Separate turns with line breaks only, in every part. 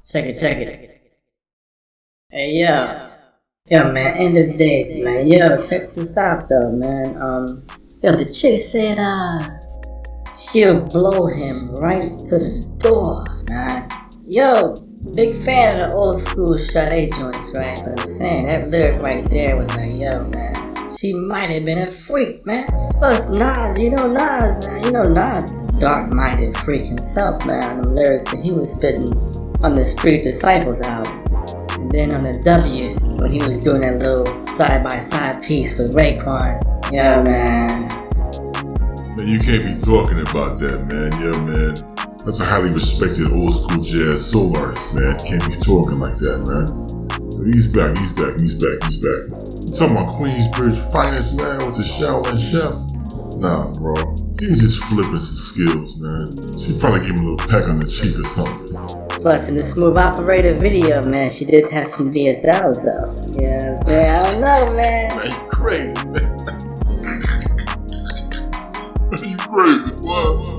Check it. Hey, yo. Yo, man, end of days, man. Yo, check this out, though, man. Yo, the chick said, she'll blow him right to the door, man. Yo, big fan of the old school Sade joints, right? But I'm saying, that lyric right there was like, yo, man, she might have been a freak, man. Plus, Nas, man. You know Nas is a dark-minded freak himself, man. The lyrics that he was spitting on the Street Disciples album. And then on the W, when he was doing that little side-by-side piece with Raekwon. Yeah, man.
Man, you can't be talking about that, man. Yeah, man. That's a highly respected old school jazz soul artist, man. Can't be talking like that, man. So he's back. You talking about Queensbridge's finest, man, with the Shaolin chef? Nah, bro. He was just flipping some skills, man. She probably gave him a little peck on the cheek or something.
Plus, in the Smooth Operator video, man, she did have some DSLs, though. You know what I'm saying? I don't know, man.
Man, you crazy, man. You crazy, what?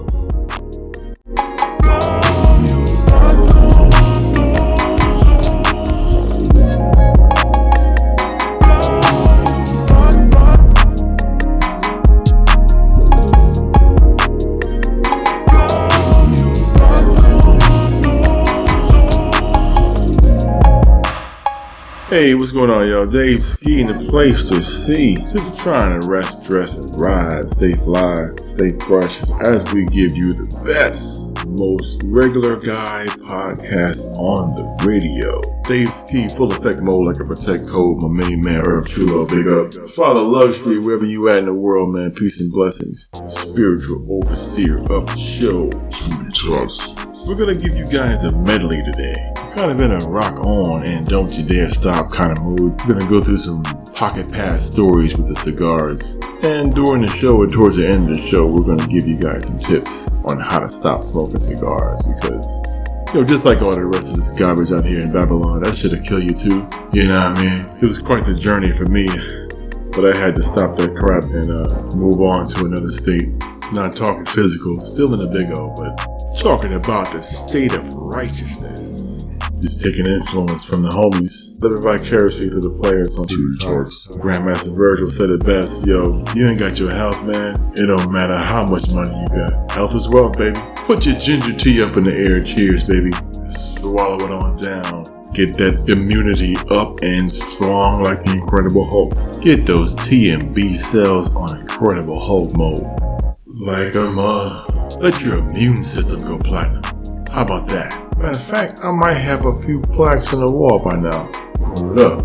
Hey, what's going on, y'all? Dave Ski in the place to see. Just trying to rest, dress, and ride. Stay fly, stay fresh, as we give you the best, most regular guy podcast on the radio. Dave Ski, full effect mode like a protect code. My main man, Herb Chulo, big up. Father Luxury, wherever you at in the world, man. Peace and blessings. Spiritual overseer of the show. We're gonna give you guys a medley today. Kind of in a rock on and don't you dare stop kind of mood. We're gonna go through some pocket pass stories with the cigars. And during the show or towards the end of the show, we're gonna give you guys some tips on how to stop smoking cigars because, you know, just like all the rest of this garbage out here in Babylon, that shit'll kill you too. You know what I mean? It was quite the journey for me, but I had to stop that crap and move on to another state. Not talking physical, still in the big O, but talking about the state of righteousness. Just taking influence from the homies, living vicariously through the players on two charts. Grandmaster Virgil said it best, yo, you ain't got your health, man. It don't matter how much money you got. Health is wealth, baby. Put your ginger tea up in the air, cheers, baby. Swallow it on down. Get that immunity up and strong like the Incredible Hulk. Get those T and B cells on Incredible Hulk mode. Like a mug. Let your immune system go platinum. How about that? Matter of fact, I might have a few plaques on the wall by now. Hold up.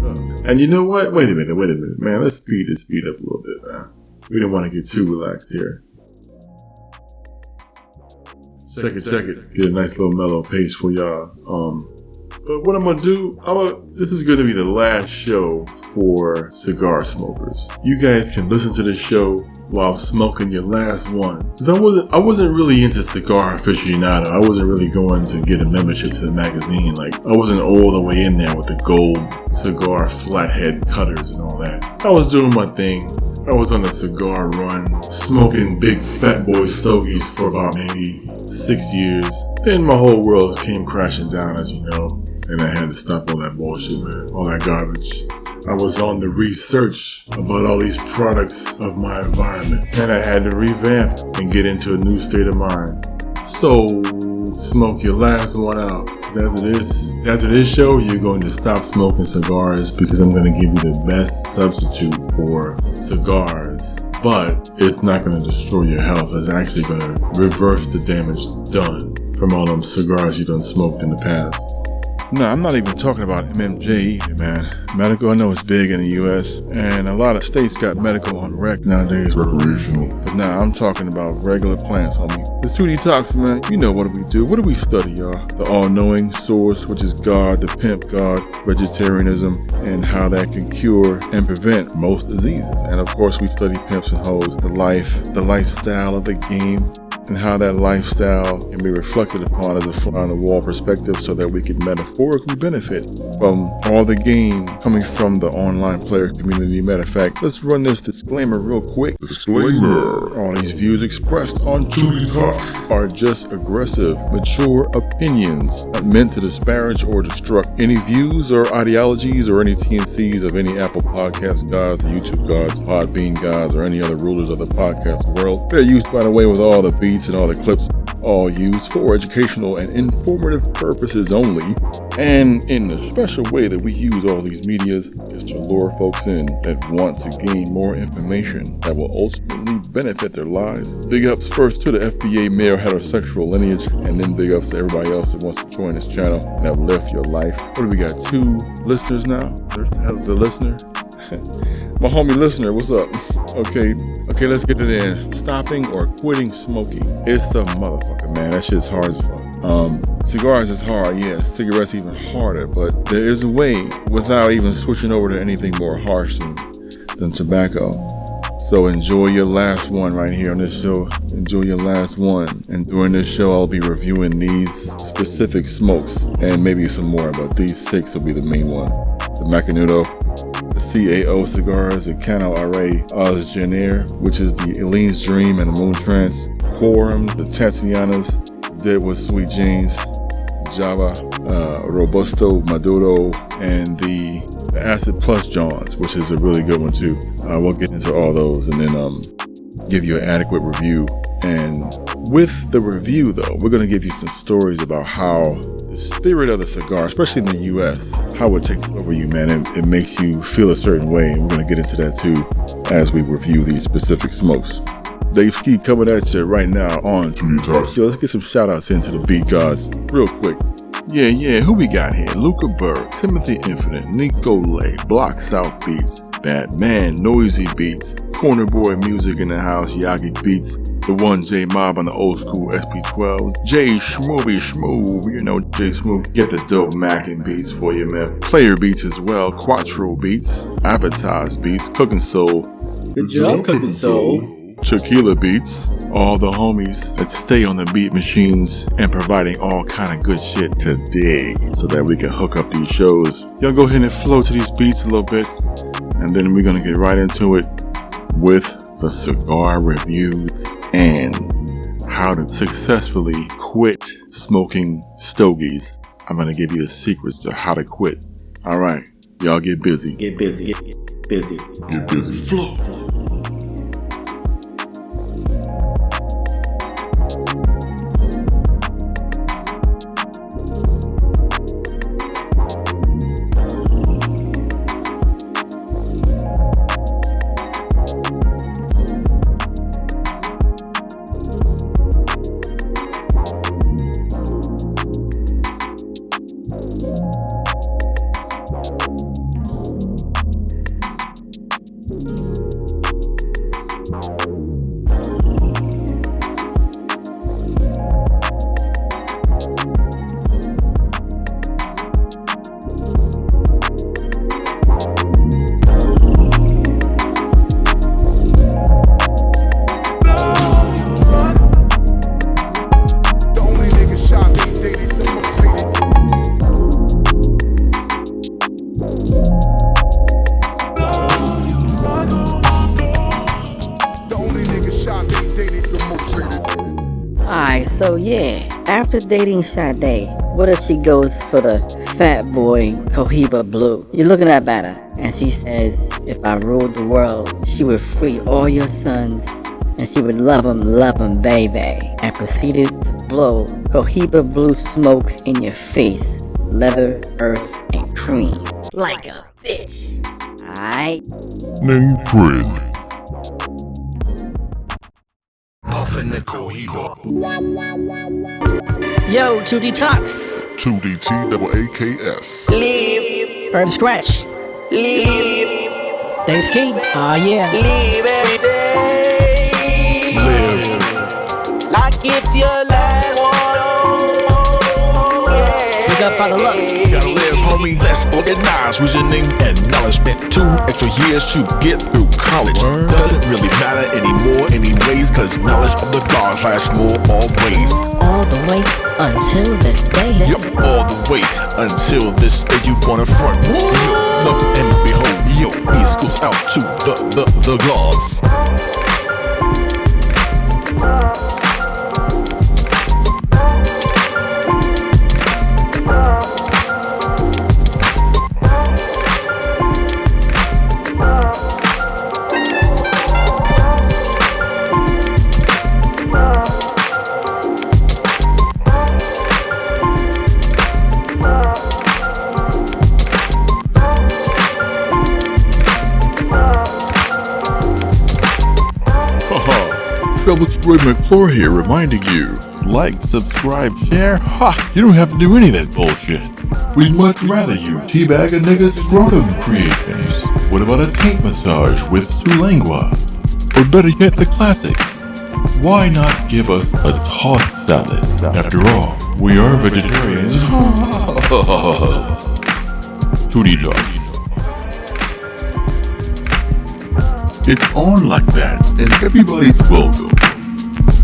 And you know what? Wait a minute, man. Let's speed this speed up a little bit, man. We don't want to get too relaxed here. Check it. Get a nice little mellow pace for y'all. But what I'm gonna do, this is gonna be the last show for cigar smokers. You guys can listen to this show while smoking your last one. Cause I wasn't really into cigar aficionado. I wasn't really going to get a membership to the magazine. Like, I wasn't all the way in there with the gold cigar flathead cutters and all that. I was doing my thing. I was on a cigar run, smoking big fat boy stogies for about maybe 6 years. Then my whole world came crashing down, as you know. And I had to stop all that bullshit, man. All that garbage. I was on the research about all these products of my environment. And I had to revamp and get into a new state of mind. So, smoke your last one out. After this show, you're going to stop smoking cigars because I'm going to give you the best substitute for cigars. But it's not going to destroy your health. It's actually going to reverse the damage done from all them cigars you done smoked in the past. No, I'm not even talking about MMJ either, man. Medical, I know it's big in the U.S. and a lot of states got medical on rec nowadays, recreational. But nah, I'm talking about regular plants, homie. The 2D Talks, man, you know what do we do? What do we study, y'all? The all-knowing source, which is God, the pimp God, vegetarianism, and how that can cure and prevent most diseases. And of course, we study pimps and hoes, the lifestyle of the game. and how that lifestyle can be reflected upon as a fly-on-the-wall perspective so that we can metaphorically benefit from all the gain coming from the online player community. Matter of fact, let's run this disclaimer real quick.
Disclaimer.
All these views expressed on
Tutti Talks
are just aggressive, mature opinions, not meant to disparage or destruct any views or ideologies or any TNCs of any Apple Podcast gods, the YouTube gods, Podbean gods, or any other rulers of the podcast world. They're used, by the way, with all the beats and all the clips, all used for educational and informative purposes only. And in the special way that we use all these medias is to lure folks in that want to gain more information that will ultimately benefit their lives. Big ups first to the FBA male heterosexual lineage, and then big ups to everybody else that wants to join this channel and uplift your life. What do we got? 2 listeners now? There's the listener. My homie listener, what's up? Okay, let's get it in. Stopping or quitting smoking. It's a motherfucker, man. That shit's hard as fuck. Cigars is hard, yeah. Cigarettes even harder, but there is a way without even switching over to anything more harsh than tobacco. So enjoy your last one right here on this show. Enjoy your last one. And during this show, I'll be reviewing these specific smokes and maybe some more, but these 6 will be the main one. The Macanudo, the CAO cigars, the Cano Array Osgenaire, which is the Eline's Dream and the Moon Trance, Whorring, the Tatianas, Deadwood Sweet Jeans, Java, Robusto Maduro, and the Acid Plus Johns, which is a really good one too. We'll get into all those and then give you an adequate review. And with the review though, we're going to give you some stories about how the spirit of the cigar, especially in the US, how it takes over you, man. It makes you feel a certain way, and we're going to get into that too as we review these specific smokes. Dave Ski coming at you right now on
Tutti Talks.
Yo, let's get some shout outs into the beat gods real quick. Yeah, who we got here? Luca Berg, Timothy Infinite, Nico Lay, Block South Beats, Batman, Noisy Beats, Corner Boy Music in the house, Yagi Beats, the one J Mob on the old school SP12, J Schmoovy Schmoove, you know J Schmoove, get the dope Mackin Beats for you, man. Player Beats as well, Quattro Beats, Avatars Beats, Cooking Soul,
Good job, Cooking Soul.
Tequila Beats, all the homies that stay on the beat machines and providing all kind of good shit to dig so that we can hook up these shows. Y'all go ahead and flow to these beats a little bit, and then we're gonna get right into it with the cigar reviews and how to successfully quit smoking stogies. I'm gonna give you the secrets to how to quit. All right, y'all get busy.
Get busy. Get busy.
Get busy.
Flow.
So yeah, after dating Sade, what if she goes for the fat boy Cohiba Blue? You're looking at her and she says, if I ruled the world, she would free all your sons and she would love them, baby. And proceeded to blow Cohiba Blue smoke in your face, leather, earth, and cream. Like a bitch. Alright?
Name crazy.
Yo, 2D Talks.
2DT double AKS.
Herb Scratch. Dave Ski. Oh yeah.
Live every day.
Live.
Like it's your last one. Yeah.
You
up for the looks.
Gotta live, homie. Let's organize. Reasoning, acknowledgement. 2 extra years to get through college. Doesn't really matter anymore, anyways, cause knowledge of the gods lasts more always.
All the way until this day.
Yep, all the way until this day you wanna front. Yo, lo and behold, yo, East goes out to the gods.
Skyber McClure here, reminding you, like, subscribe, share. Ha! You don't have to do any of that bullshit. We'd much rather you teabag a nigga's scrotum creations. What about a taint massage with Sulangua? Or better yet, the classic. Why not give us a tossed salad? After all, we are vegetarians. 2D dogs. It's on like that, and everybody's welcome,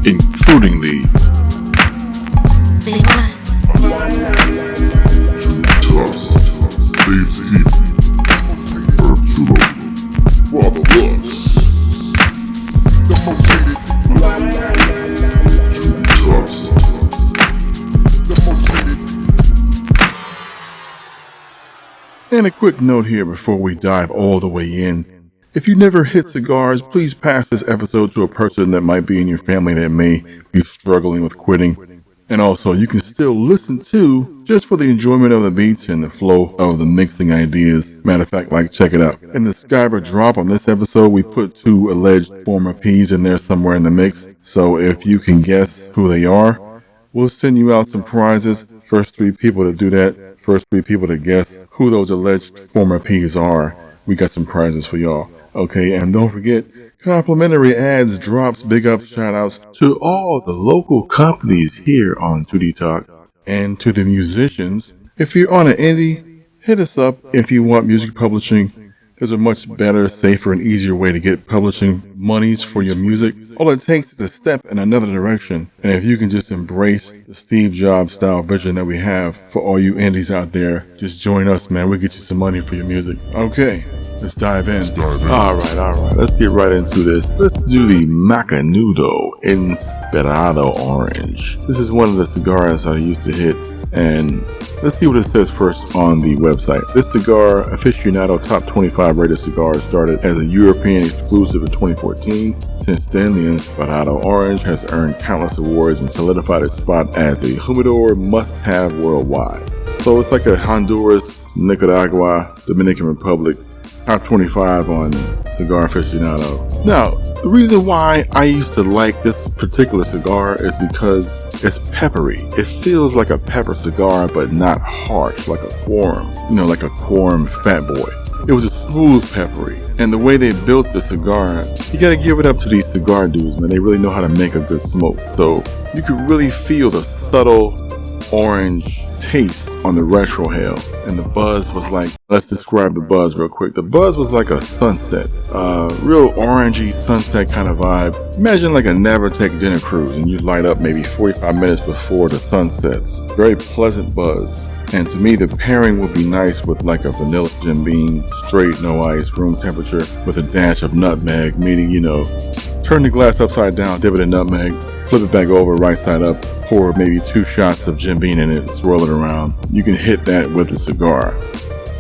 including the And a quick note here before we dive all the way in. If you never hit cigars, please pass this episode to a person that might be in your family that may be struggling with quitting. And also, you can still listen to, just for the enjoyment of the beats and the flow of the mixing ideas. Matter of fact, check it out. In the Skyber drop on this episode, we put 2 alleged former P's in there somewhere in the mix. So if you can guess who they are, we'll send you out some prizes. First 3 people to do that, first 3 people to guess who those alleged former P's are, we got some prizes for y'all. Okay, and don't forget, complimentary ads, drops, big ups, shout outs to all the local companies here on 2D Talks, and to the musicians. If you're on an indie, hit us up if you want music publishing. There's a much better, safer, and easier way to get publishing monies for your music. All it takes is a step in another direction. And if you can just embrace the Steve Jobs style vision that we have for all you indies out there, just join us, man. We'll get you some money for your music. Okay, let's dive in. All right. Let's get right into this. Let's do the Macanudo Inspirado Orange. This is one of the cigars I used to hit. And let's see what it says first on the website. This cigar, aficionado top 25 rated cigar, started as a European exclusive in 2014. Since then, the Inspirado Orange has earned countless awards and solidified its spot as a humidor must-have worldwide. So it's like a Honduras, Nicaragua, Dominican Republic, top 25 on Cigar Aficionado. Now, the reason why I used to like this particular cigar is because it's peppery. It feels like a pepper cigar, but not harsh, like a quorum. Like a quorum Fat Boy. It was a smooth peppery. And the way they built the cigar, you gotta give it up to these cigar dudes, man. They really know how to make a good smoke. So you could really feel the subtle orange taste on the retrohale, and the buzz was like, let's describe the buzz real quick. The buzz was like a sunset, real orangey sunset kind of vibe. Imagine like a Navartec dinner cruise and you light up maybe 45 minutes before the sun sets. Very pleasant buzz. And to me, the pairing would be nice with like a vanilla Jim Beam, straight, no ice, room temperature, with a dash of nutmeg, meaning, turn the glass upside down, dip it in nutmeg, flip it back over, right side up, pour maybe 2 shots of Jim Beam in it, swirl it around. You can hit that with a cigar.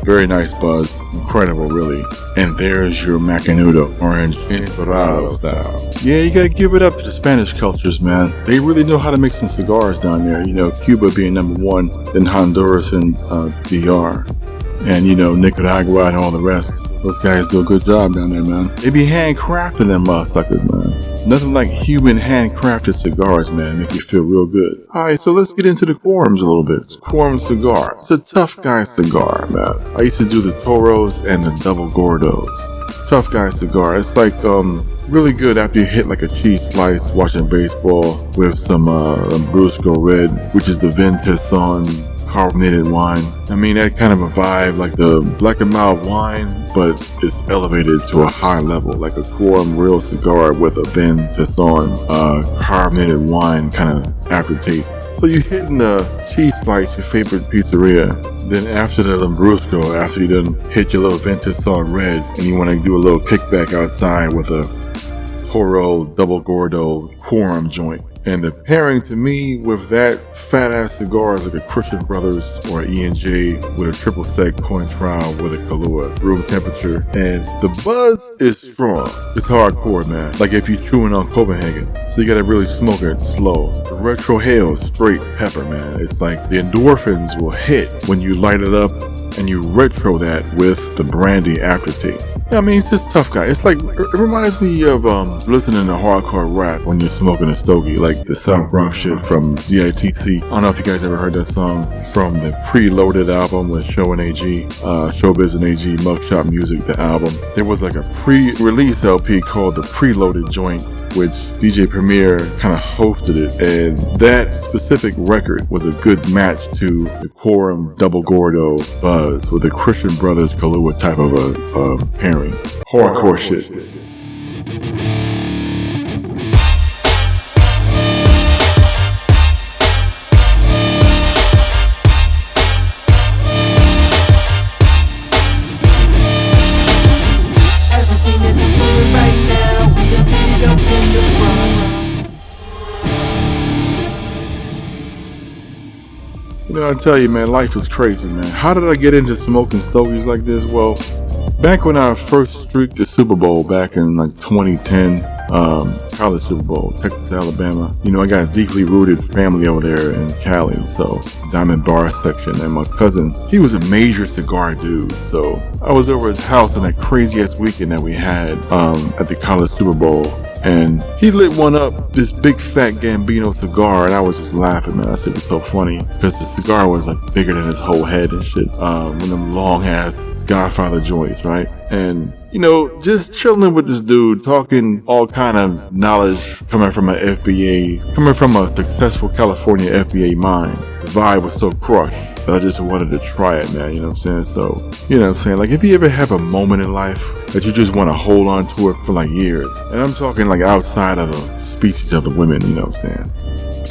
Very nice buzz, incredible really. And there's your Macanudo Orange Inspirado style. Yeah, you gotta give it up to the Spanish cultures, man. They really know how to make some cigars down there. Cuba being number 1, then Honduras and DR. And Nicaragua and all the rest. Those guys do a good job down there, man. They be handcrafting them suckers, man. Nothing like human handcrafted cigars, man. Make you feel real good. Alright, so let's get into the quorums a little bit. It's quorum cigar. It's a tough guy cigar, man. I used to do the Toros and the Double Gordos. Tough guy cigar. It's like, really good after you hit like a cheese slice watching baseball with some Brusco Red, which is the Ventison carbonated wine. I mean, that kind of a vibe, like the Black and Mild wine, but it's elevated to a high level, like a Quorum real cigar with a Ben Tesson carbonated wine kind of aftertaste. So you hitting the cheese slice, your favorite pizzeria. Then after the Lambrusco, after you done hit your little Ben Tesson red, and you want to do a little kickback outside with a Toro Double Gordo Quorum joint. And the pairing to me with that fat ass cigar is like a Christian Brothers or an E&J with a triple sec Cointreau with a Kahlua, room temperature. And the buzz is strong. It's hardcore, man. Like if you're chewing on Copenhagen. So you gotta really smoke it slow. The retro hail is straight pepper, man. It's like the endorphins will hit when you light it up and you retro that with the brandy aftertaste. Yeah, I mean, it's just tough guy. It's like, it reminds me of listening to hardcore rap when you're smoking a stogie, like the South Bronx shit from DITC. I don't know if you guys ever heard that song from the Preloaded album with Show and AG, Showbiz and AG, Mugshot Music, the album. There was like a pre-release LP called the Preloaded Joint, which DJ Premier kind of hosted it, and that specific record was a good match to the Quorum Double Gordo buzz with the Christian Brothers Kahlua type of a pairing. Hardcore shit. You know, I tell you, man, life is crazy, man. How did I get into smoking stogies like this? Well, back when I first streaked the Super Bowl back in like 2010, college Super Bowl, Texas, Alabama. You know, I got a deeply rooted family over there in Cali, so Diamond Bar section. And my cousin, he was a major cigar dude. So I was over at his house on that crazy ass weekend that we had at the college Super Bowl. And he lit one up, this big fat Gambino cigar, and I was just laughing, man. That shit was so funny because the cigar was like bigger than his whole head and shit. One of them long ass Godfather joints, right? And you know, just chilling with this dude, talking all kind of knowledge coming from a successful California FBA mind. The vibe was so crushed that I just wanted to try it, man. You know what I'm saying? So, you know what I'm saying? Like, if you ever have a moment in life that you just want to hold on to it for like years, and I'm talking like outside of the species of the women, you know what I'm saying?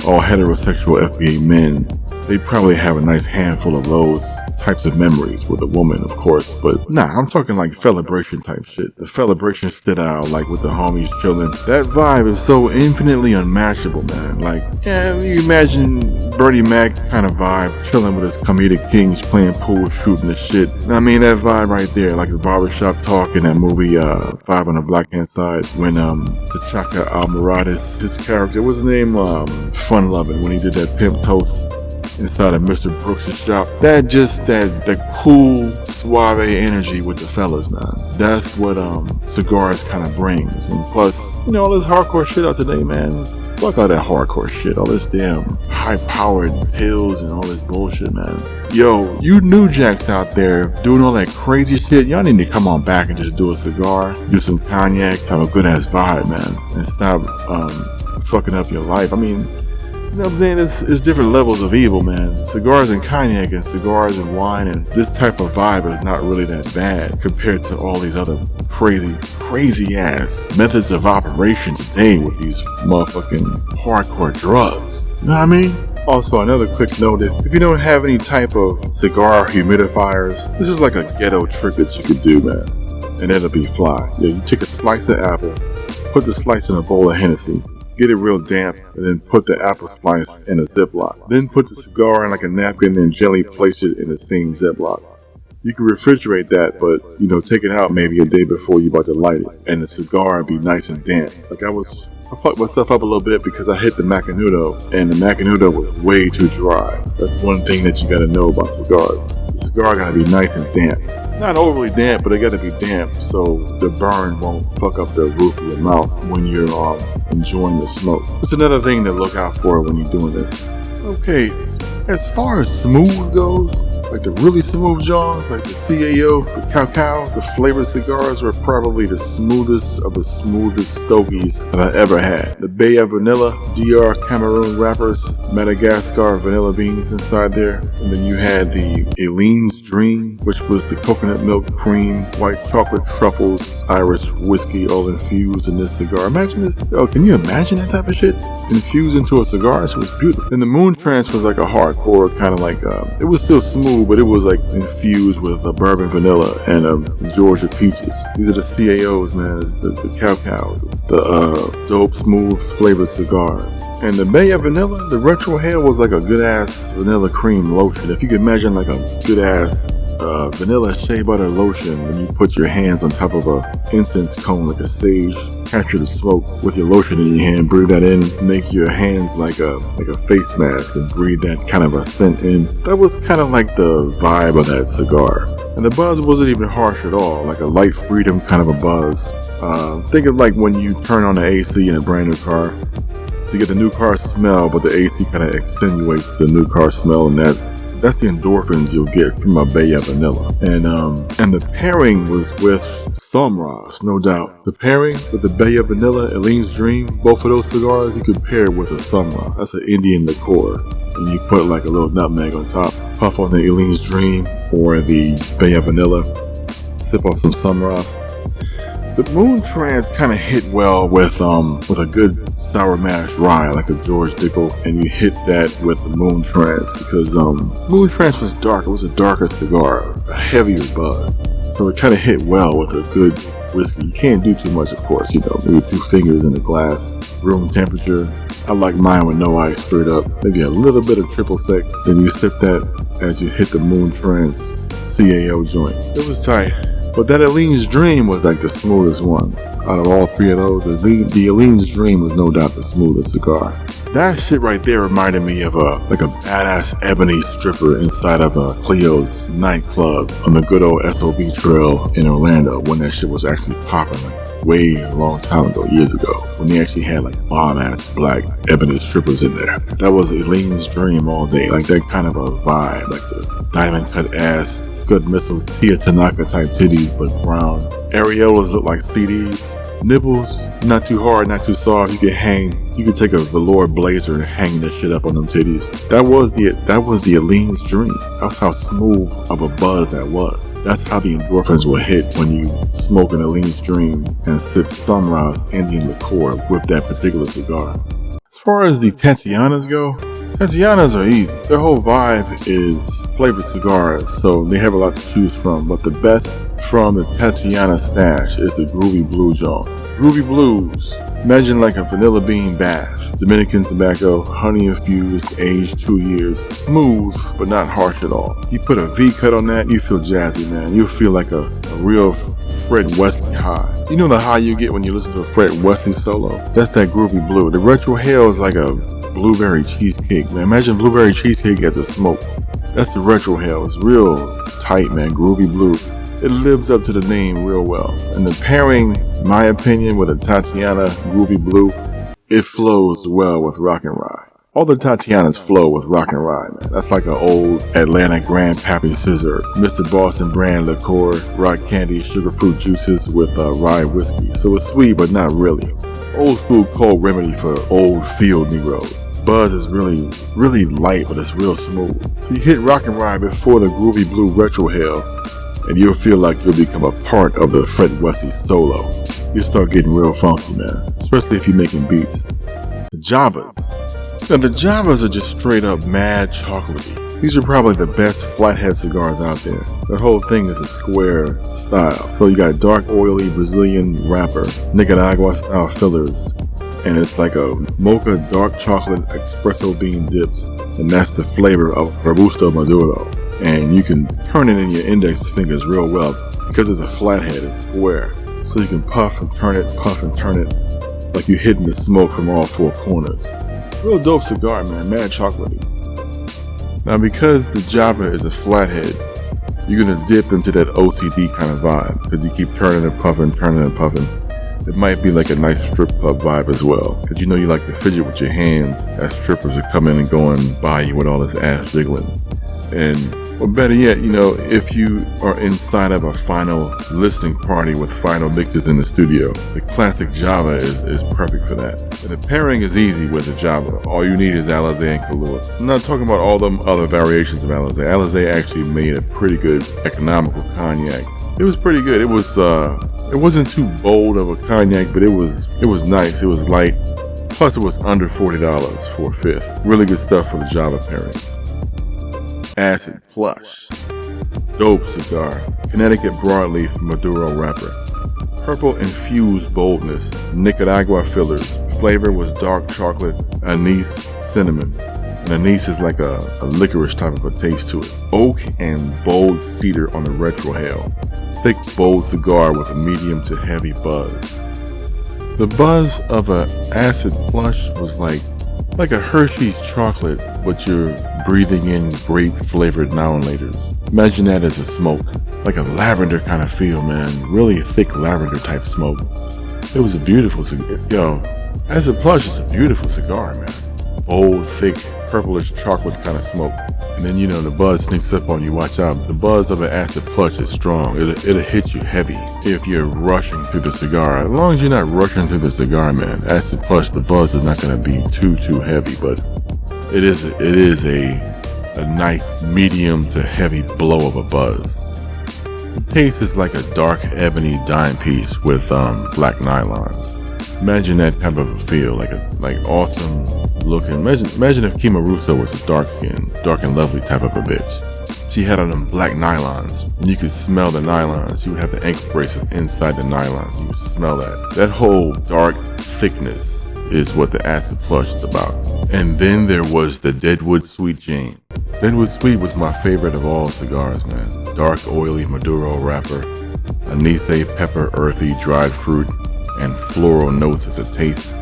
All heterosexual FBA men, they probably have a nice handful of those types of memories with a woman, of course, but nah, I'm talking like celebration type shit. The celebration style, like with the homies chilling. That vibe is so infinitely unmatchable, man. Like, yeah, you imagine Bernie Mac kind of vibe, chilling with his comedic kings, playing pool, shooting the shit. I mean, that vibe right there, like the barbershop talk in that movie, Five on the Black Hand Side, when T'Chaka Almiratis, his character, what's his name? Fun Lovin', when he did that pimp toast inside of Mr. Brooks' shop. That cool, suave energy with the fellas, man. That's what cigars kind of brings. And plus, you know, all this hardcore shit out today, man. Fuck all that hardcore shit, all this damn high-powered pills and all this bullshit, man. Yo, you new jacks out there doing all that crazy shit, y'all need to come on back and just do a cigar, do some cognac, have a good-ass vibe, man, and stop fucking up your life. I mean, you know what I'm saying? It's different levels of evil, man. Cigars and cognac and cigars and wine and this type of vibe is not really that bad compared to all these other crazy ass methods of operation today with these motherfucking hardcore drugs. You know what I mean? Also, another quick note, if you don't have any type of cigar humidifiers, this is like a ghetto trick that you could do, man. And it'll be fly. Yeah, you take a slice of apple, put the slice in a bowl of Hennessy, get it real damp, and then put the apple slice in a Ziploc. Then put the cigar in like a napkin and gently place it in the same Ziploc. You can refrigerate that, but, you know, take it out maybe a day before you're about to light it, and the cigar be nice and damp. Like I fucked myself up a little bit because I hit the Macanudo, and the Macanudo was way too dry. That's one thing that you gotta know about cigars. The cigar gotta be nice and damp. Not overly damp, but it gotta be damp so the burn won't fuck up the roof of your mouth when you're enjoying the smoke. That's another thing to look out for when you're doing this. Okay, as far as smooth goes, Like the really smooth Johns, like the CAO, the Cacao, the flavored cigars were probably the smoothest of the smoothest stogies that I ever had. The Bay of Vanilla, DR Cameroon wrappers, Madagascar vanilla beans inside there. And then you had the Eileen's Dream, which was the coconut milk cream, white chocolate truffles, Irish whiskey all infused in this cigar. Imagine this. Oh, can you imagine that type of shit? Infused into a cigar? It was beautiful. And the Moon Trance was like a hardcore kind of like, it was still smooth, but it was like infused with bourbon vanilla and Georgia peaches. These are the CAOs, man. It's the Cacao, the dope smooth flavored cigars. And the Bay of Vanilla, the Retro Hail was like a good ass vanilla cream lotion. If you could imagine like a good ass vanilla shea butter lotion when you put your hands on top of a incense cone like a sage, capture the smoke with your lotion in your hand, breathe that in, make your hands like a face mask and breathe that kind of a scent in. That was kind of like the vibe of that cigar. And the buzz wasn't even harsh at all, like a light freedom kind of a buzz. Think of like when you turn on the AC in a brand new car. So you get the new car smell, but the AC kind of accentuates the new car smell, and that's the endorphins you'll get from a Bay of Vanilla. And the pairing was with Samras, no doubt. The pairing with the Bay of Vanilla, Eileen's Dream, both of those cigars you could pair with a Samra. That's an Indian liqueur. And you put like a little nutmeg on top, puff on the Eileen's Dream or the Bay of Vanilla, sip on some Samras. The Moon Trance kind of hit well with a good sour mash rye, like a George Dickel, and you hit that with the Moon Trance because Moon Trance was dark. It was a darker cigar, a heavier buzz. So it kind of hit well with a good whiskey. You can't do too much, of course, maybe 2 fingers in the glass, room temperature. I like mine with no ice, straight up. Maybe a little bit of triple sec. Then you sip that as you hit the Moon Trance CAO joint. It was tight. But that Eileen's Dream was like the smoothest one. Out of all 3 of those, the Eileen's Dream was no doubt the smoothest cigar. That shit right there reminded me of a badass ebony stripper inside of a Cleo's nightclub on the good old SOB trail in Orlando when that shit was actually popping way a long time ago, years ago, when they actually had like bomb ass black ebony strippers in there. That was Eileen's Dream all day, like that kind of a vibe, like the diamond cut ass, Scud Missile, Tia Tanaka type titties, but brown. Areolas look like CDs. Nipples, not too hard, not too soft. You could take a velour blazer and hang that shit up on them titties. That was the Eileen's Dream. That's how smooth of a buzz that was. That's how the endorphins will hit when you smoke an Eileen's Dream and sip Samras Indian liqueur with that particular cigar. As far as the Tatianas go, Tatianas are easy. Their whole vibe is flavored cigars, so they have a lot to choose from. But the best from the Tatiana stash is the Groovy Blue John. Groovy Blues, imagine like a vanilla bean bath. Dominican tobacco, honey infused, aged 2 years. Smooth, but not harsh at all. You put a V cut on that, you feel jazzy, man. You feel like a real Fred Wesley high. You know the high you get when you listen to a Fred Wesley solo? That's that Groovy Blue. The Retro Hail is like a blueberry cheesecake, man. Imagine blueberry cheesecake as a smoke. That's the Retro Hail. It's real tight, man. Groovy Blue. It lives up to the name real well. And the pairing, in my opinion, with a Tatiana Groovy Blue, it flows well with Rock and Rye. All the Tatianas flow with Rock and Rye, man. That's like an old Atlanta Grandpappy Scissor, Mr. Boston brand liqueur, rock candy, sugar fruit juices with rye whiskey. So it's sweet, but not really. Old school cold remedy for old field Negroes. Buzz is really light, but it's real smooth. So you hit Rock and Rye before the Groovy Blue Retro Hail, and you'll feel like you'll become a part of the Fred Wesley solo. You'll start getting real funky, man, especially if you're making beats. The Javas. Now the Javas are just straight up mad chocolatey. These are probably the best flathead cigars out there. The whole thing is a square style. So you got dark oily Brazilian wrapper, Nicaragua style fillers, and it's like a mocha dark chocolate espresso bean dipped, and that's the flavor of Robusto Maduro. And you can turn it in your index fingers real well because it's a flathead, it's square. So you can puff and turn it, like you're hitting the smoke from all 4 corners. Real dope cigar, man, mad chocolatey. Now because the Java is a flathead, you're gonna dip into that OCD kind of vibe because you keep turning and puffing. It might be like a nice strip club vibe as well, because you know you like to fidget with your hands as strippers are coming and going by you with all this ass jiggling. And Or better yet, if you are inside of a final listening party with final mixes in the studio, the classic Java is perfect for that. And the pairing is easy with the Java. All you need is Alizé and Kahlua. I'm not talking about all them other variations of Alizé. Alizé actually made a pretty good economical cognac. It was pretty good. It wasn't too bold of a cognac, but it was nice. It was light. Plus it was under $40 for a fifth. Really good stuff for the Java pairings. Acid Plush. Dope cigar. Connecticut broadleaf Maduro wrapper. Purple infused boldness. Nicaragua fillers. Flavor was dark chocolate, anise, cinnamon. And anise is like a licorice type of a taste to it. Oak and bold cedar on the retrohale. Thick, bold cigar with a medium to heavy buzz. The buzz of a acid plush was like a Hershey's chocolate, but you're breathing in grape flavored nodulators. Imagine that as a smoke, like a lavender kind of feel, man. Really thick lavender type smoke. It was a beautiful cigar. Yo, acid plush is a beautiful cigar, man. Bold, thick, purplish chocolate kind of smoke. And then the buzz sneaks up on you. Watch out. The buzz of an acid plush is strong. It'll hit you heavy if you're rushing through the cigar. As long as you're not rushing through the cigar, man, acid plush, the buzz is not going to be too heavy, but it is a nice medium to heavy blow of a buzz. The taste is like a dark ebony dime piece with black nylons. Imagine that type of a feel, like awesome looking. Imagine if Kima Russo was a dark and lovely type of a bitch. She had on them black nylons, and you could smell the nylons. You would have the ankle bracelet inside the nylons. You would smell that. That whole dark thickness is what the acid plush is about. And then there was the Deadwood Sweet Jane. Deadwood Sweet was my favorite of all cigars, man. Dark, oily Maduro wrapper, anise, pepper, earthy, dried fruit, and floral notes as a taste.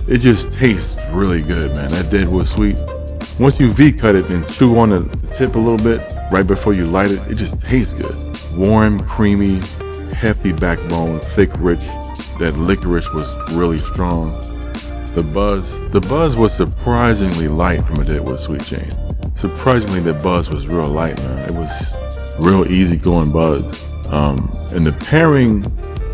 It just tastes really good, man. That Deadwood Sweet. Once you V-cut it and chew on the tip a little bit right before you light it, it just tastes good. Warm, creamy, hefty backbone, thick, rich. That licorice was really strong. The buzz was surprisingly light from a Deadwood Sweet Jane. Surprisingly, the buzz was real light, man. It was real easygoing buzz. And the pairing,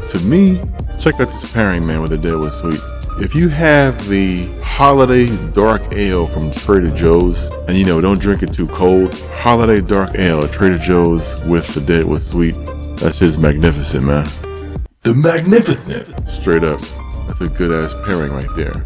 to me, check out this pairing, man, with the Deadwood Sweet. If you have the Holiday Dark Ale from Trader Joe's, and don't drink it too cold, Holiday Dark Ale at Trader Joe's with the Deadwood Sweet, that's just magnificent, man. The magnificent! Straight up. That's a good ass pairing right there.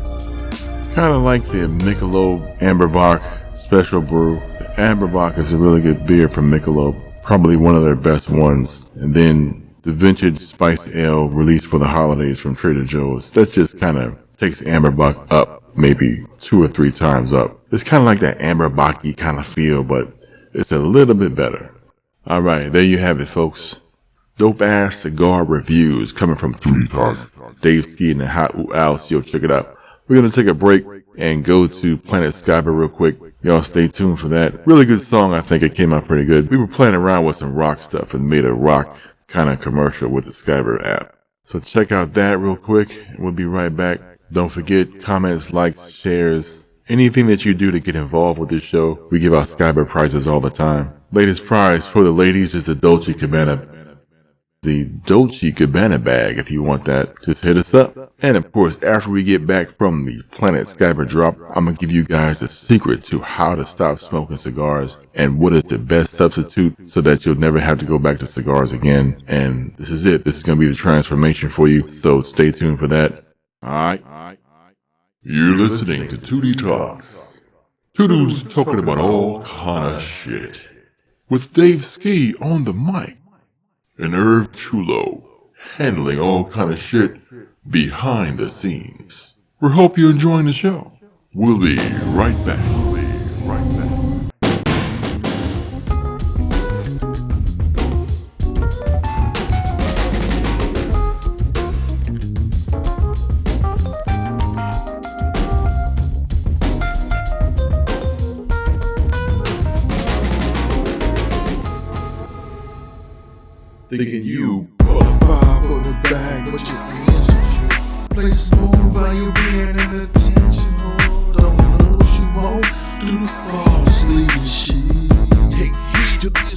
Kind of like the Michelob Amberbach Special Brew. The Amberbach is a really good beer from Michelob. Probably one of their best ones. And then the Vintage Spice Ale released for the holidays from Trader Joe's. That just kind of takes Amberbach up maybe 2 or 3 times up. It's kind of like that Amberbach-y kind of feel, but it's a little bit better. Alright, there you have it, folks. Dope ass cigar reviews coming from Dave Ski and the Hot Ooh Ows. Yo, check it out. We're going to take a break and go to Planet Skyber real quick. Y'all stay tuned for that. Really good song. I think it came out pretty good. We were playing around with some rock stuff and made a rock kind of commercial with the Skyber app. So check out that real quick and we'll be right back. Don't forget comments, likes, shares, anything that you do to get involved with this show. We give out Skyber prizes all the time. Latest prize for the ladies is the Dolce Gabbana bag. If you want that, just hit us up. And of course, after we get back from the Planet Skyber drop, I'm gonna give you guys the secret to how to stop smoking cigars and what is the best substitute so that you'll never have to go back to cigars again. And this is it. This is gonna be the transformation for you. So stay tuned for that. Alright.
You're listening to 2D Talks. Two dudes talking about all kind of shit. With Dave Ski on the mic. And Irv Chulo handling all kind of shit behind the scenes. We hope you're enjoying the show. We'll be right back.
Thinking you
qualify for the bag, but you're insecure. Places move while you're being in attention. Don't know what you want. Do the false leading shit. Take heed to this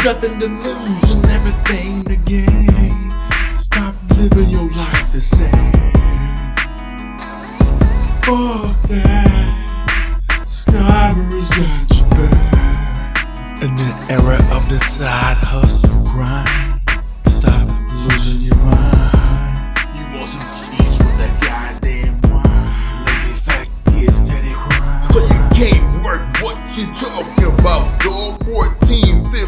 Nothing to lose and everything to gain. Stop living your life the same. Fuck that. Skyber's got you back. In the era of the side hustle grind, stop losing your mind. You want some cheese with that goddamn wine. Lazy fat kids that they cry. So you can't work, what you talking about, dog? 14, 15.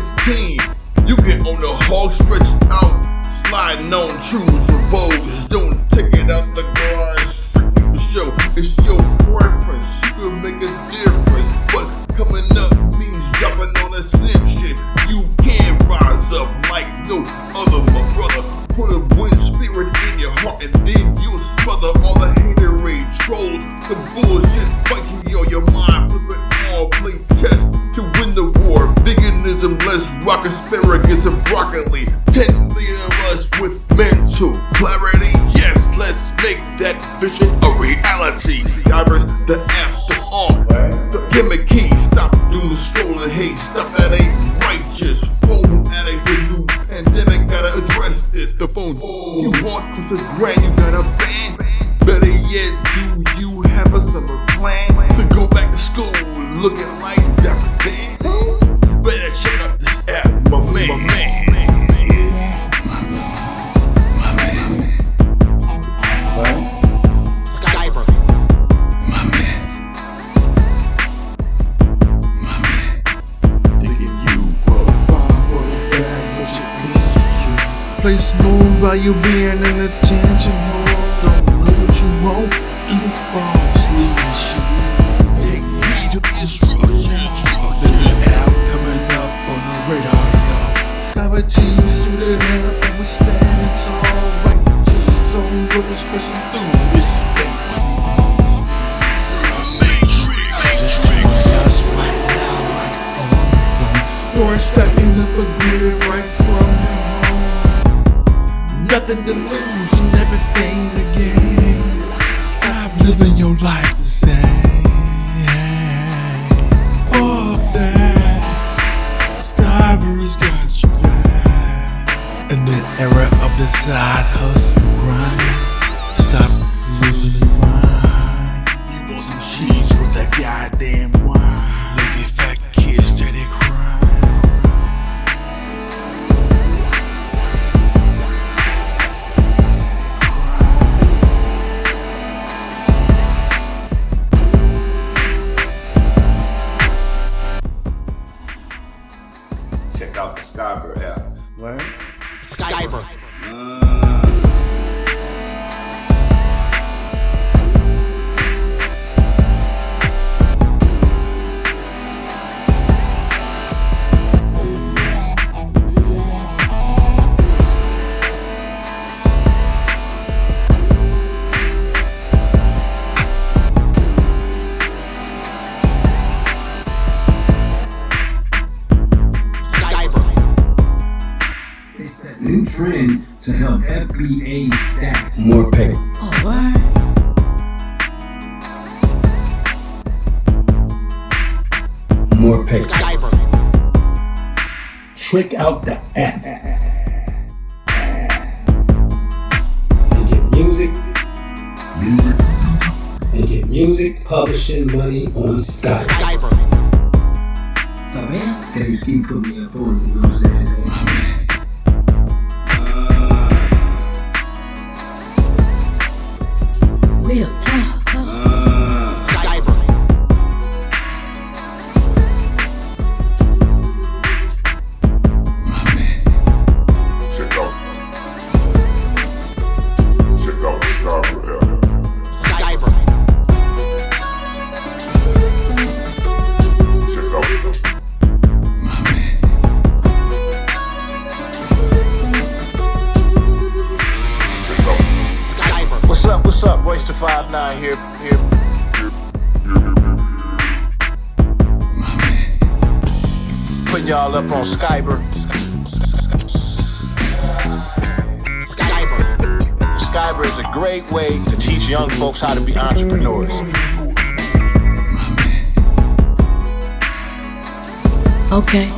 You can own a hog stretched out, sliding on truths and bows. Don't take it out the garage, strictly for show. It's your preference, you can make a difference. But coming up means dropping on the sim shit. You can rise up like no other, my brother. Put a wind spirit in your heart and then you'll smother all the haterade trolls. The bullshit fighting you on your mind, flip it all, play chess to win the war. Veganism, let's rock asparagus and broccoli. 10 million of us with mental clarity. Yes, let's make that vision a reality. Skyber's the after on, the gimmick key. Stop doom scrolling, hey, stuff that ain't righteous. Phone addicts, the new pandemic, gotta address this. The phone you want costs $1,000, you gotta ban. Better yet, do you have a summer plan to go back to school looking like Dapper Dan? You better check out this app, my man.
Skyber. My man.
Thinking you qualify for the bag, but you're insecure. Place no value being in attention. Don't know what you want, do the false leadership. Take heed to the instructions. There's an app coming up on the radar, y'all. Skyber team suited up and we're standing tall. Right, just don't go to special through this thing. Just right now, right on the phone. You're stacking up a grid right from your home. Nothing to lose and everything to gain. Stop living your life the same. Fuck that. Skyber's got you back. In the era of the side hustle grind, stop losing your mind. You want some cheese with that goddamn wine. Lazy fat kids steady crying.
Check out the Skyber app.
Word?
Skyber.
New trend to help FBA stack more pay.
Oh, what?
More pay.
Skyber.
Trick out the app and get music publishing money on Skype.
Skyber.
For real?
They just keep putting me up on the music.
Real talk.
Skyber.
Check out the Skyber app.
Skyber.
Check out
Skyber.
What's up, Royce the 5'9" here. Putting y'all up on Skyber.
Skyber.
Skyber is a great way to teach young folks how to be entrepreneurs.
Okay.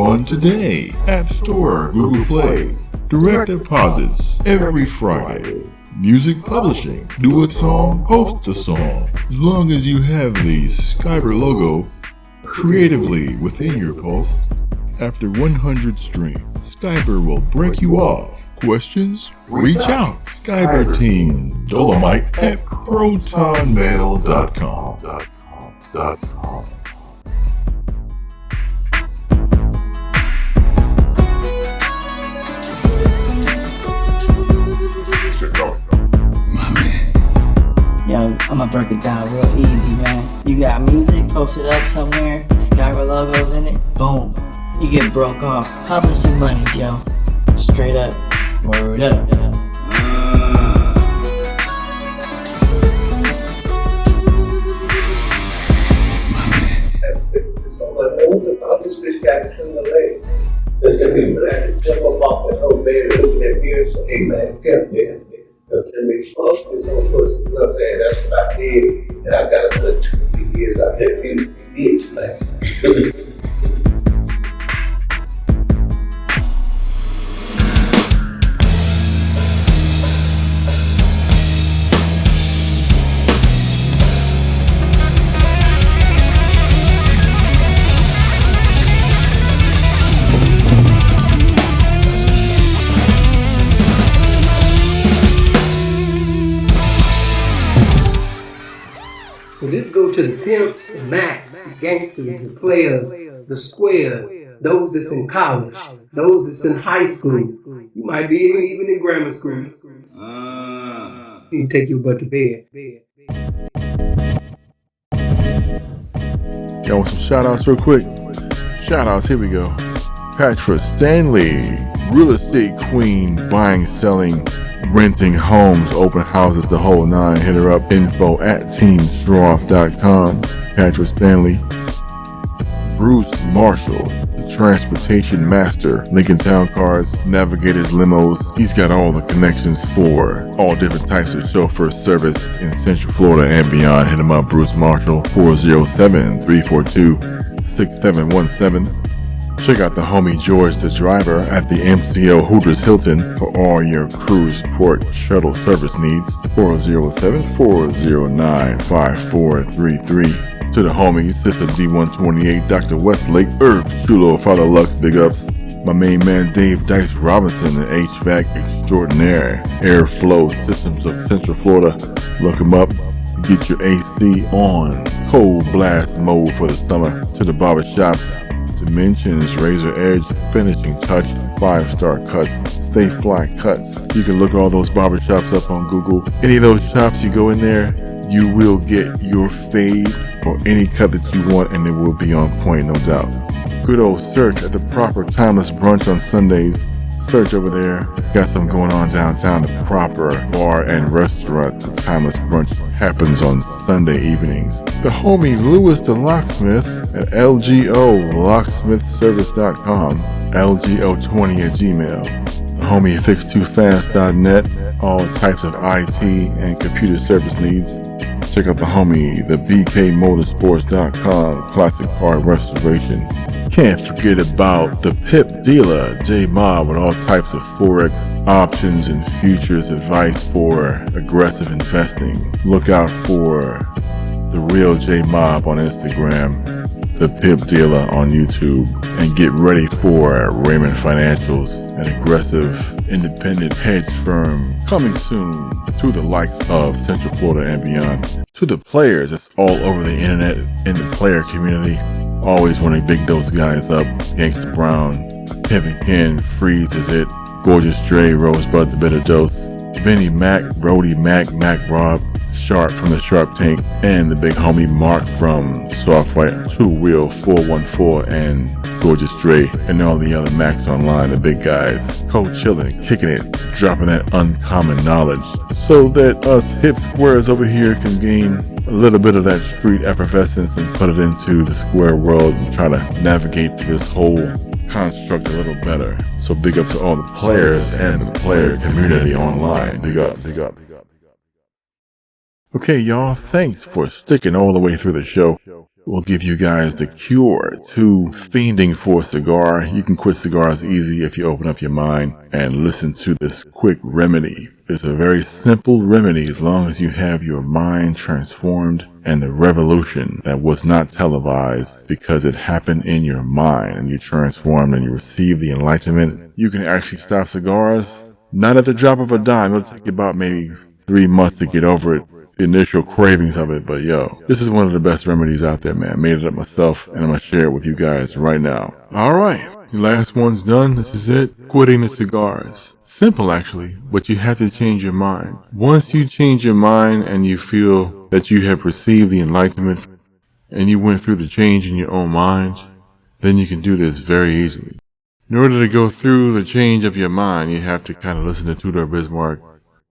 on today. App Store, Google Play. Direct deposits every Friday. Music publishing. Do a song, post a song. As long as you have the Skyber logo creatively within your pulse, after 100 streams, Skyber will break you off. Questions? Reach out. Skyber Team Dolomite at protonmail.com.
Yo, I'ma break it down real easy, man. You got music posted up somewhere, Skyber logos in it, boom. You get broke off. Publishing monies, yo. Straight up. Word up.
So when all the officers got to come away, there's some people that had to jump up off that whole bed and look at me and say, hey man, come here. Send me focus on pussy. You know what I'm saying? That's what I did. And I got a good 20 years out there beautiful bitch, man.
So this go to the pimps, the macs, the gangsters, the players, the squares, those that's in college, those that's in high school. You might be even in grammar school. You can take your butt to bed.
Y'all want some shout outs real quick? Shout outs, here we go. Patra Stanley, real estate queen, buying, selling, renting homes, open houses, the whole nine. Hit her up, info at teamstroth.com. Patrick Stanley. Bruce Marshall, the transportation master, Lincoln Town Cars, Navigators, limos. He's got all the connections for all different types of chauffeur service in Central Florida and beyond. Hit him up, Bruce Marshall, 407-342-6717. Check out the homie George the driver at the MCO Hooters Hilton for all your cruise port shuttle service needs. 407-409-5433. To the homies, Sister D128, Dr. Westlake, Irv Chulo, Father Lux, big ups. My main man Dave Dice Robinson, the HVAC extraordinaire, Airflow Systems of Central Florida. Look him up. Get your AC on cold blast mode for the summer. To the barbershops, Dimensions, Razor Edge, Finishing Touch, 5-star cuts, Stay Fly cuts. You can look at all those barbershops up on Google. Any of those shops, you go in there, you will get your fade or any cut that you want, and it will be on point, no doubt. Good old Search at the Proper Timeless Brunch on Sundays. Search over there. Got something going on downtown. The Proper Bar and Restaurant. The Timeless Brunch happens on Sunday evenings. The homie Lewis the Locksmith at LGOLocksmithservice.com. LGO20@gmail. The homie Fix2Fast.net. All types of IT and computer service needs. Check out the homie, the BKMotorsports.com, classic car restoration. Can't forget about the Pip dealer, J Mob, with all types of forex options and futures advice for aggressive investing. Look out for the real J Mob on Instagram, the Pip dealer on YouTube, and get ready for Raymond Financials, an aggressive independent hedge firm coming soon to the likes of Central Florida and beyond. To the players that's all over the internet in the player community, always want to big those guys up. Gangsta Brown, Kevin Ken, Freeze is it, Gorgeous Dre, Rosebud the Bitter Dose, Vinny Mac, Brody Mac, Mac Rob, Sharp from the Sharp Tank, and the big homie Mark from Soft White, Two Wheel 414, and Gorgeous Dre, and all the other Macs online, the big guys, co-chilling, kicking it, dropping that uncommon knowledge, so that us hip squares over here can gain a little bit of that street effervescence and put it into the square world and try to navigate through this whole construct a little better. So big up to all the players and the player community online. Big up, big up, big up. Okay, y'all, thanks for sticking all the way through the show. will give you guys the cure to fiending for a cigar. You can quit cigars easy if you open up your mind and listen to this quick remedy. It's a very simple remedy as long as you have your mind transformed, and the revolution that was not televised because it happened in your mind and you transformed and you received the enlightenment. You can actually stop cigars, not at the drop of a dime. It'll take you about maybe 3 months to get over it, the initial cravings of it, but yo, this is one of the best remedies out there, man. Made it up myself, and I'm gonna share it with you guys right now. Alright, the last one's done. This is it. Quitting the cigars. Simple actually, but you have to change your mind. Once you change your mind and you feel that you have received the enlightenment and you went through the change in your own mind, then you can do this very easily. In order to go through the change of your mind, you have to kind of listen to Tudor Bismarck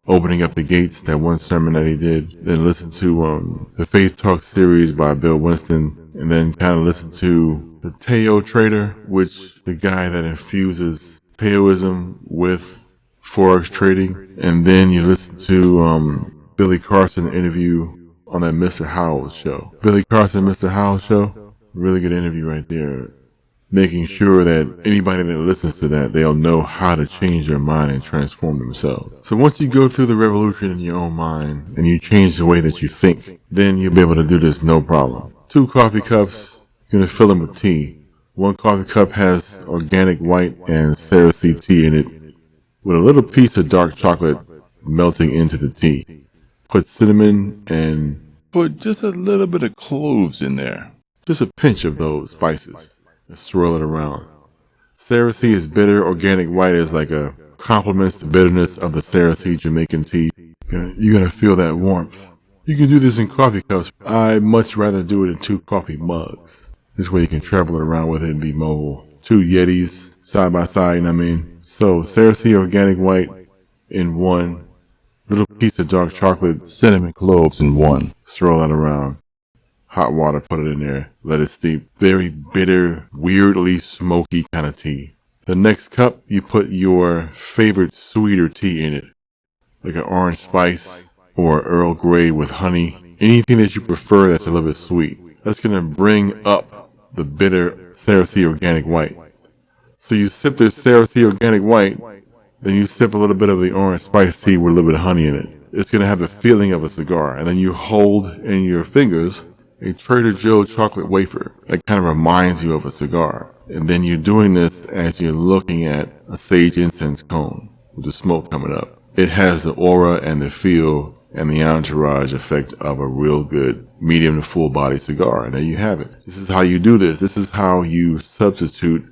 opening up the gates, that one sermon that he did, then listen to the Faith Talk series by Bill Winston, and then kind of listen to the Teo Trader, which the guy that infuses Teoism with forex trading, and then you listen to Billy Carson interview on that Mr. Howell show. Billy Carson, Mr. Howell show, really good interview right there. Making sure that anybody that listens to that, they'll know how to change their mind and transform themselves. So once you go through the revolution in your own mind and you change the way that you think, then you'll be able to do this no problem. 2 coffee cups, you're going to fill them with tea. 1 coffee cup has organic white and Cersei tea in it with a little piece of dark chocolate melting into the tea. Put cinnamon and put just a little bit of cloves in there. Just a pinch of those spices. And swirl it around. Cersei is bitter. Organic white is like a complements the bitterness of the Cersei Jamaican tea. You're going to feel that warmth. You can do this in coffee cups. I much rather do it in 2 coffee mugs. This way you can travel it around with it and be mobile. 2 Yetis side by side, you know what I mean? So Cersei organic white in 1. Little piece of dark chocolate, cinnamon cloves in 1. Swirl that around. Hot water, put it in there, let it steep. Very bitter, weirdly smoky kind of tea. The next cup, you put your favorite sweeter tea in it. Like an orange spice or Earl Grey with honey. Anything that you prefer that's a little bit sweet. That's going to bring up the bitter Cersei organic white. So you sip the Cersei organic white, then you sip a little bit of the orange spice tea with a little bit of honey in it. It's going to have the feeling of a cigar. And then you hold in your fingers a Trader Joe chocolate wafer that kind of reminds you of a cigar. And then you're doing this as you're looking at a sage incense cone with the smoke coming up. It has the aura and the feel and the entourage effect of a real good medium to full body cigar. And there you have it. This is how you do this. This is how you substitute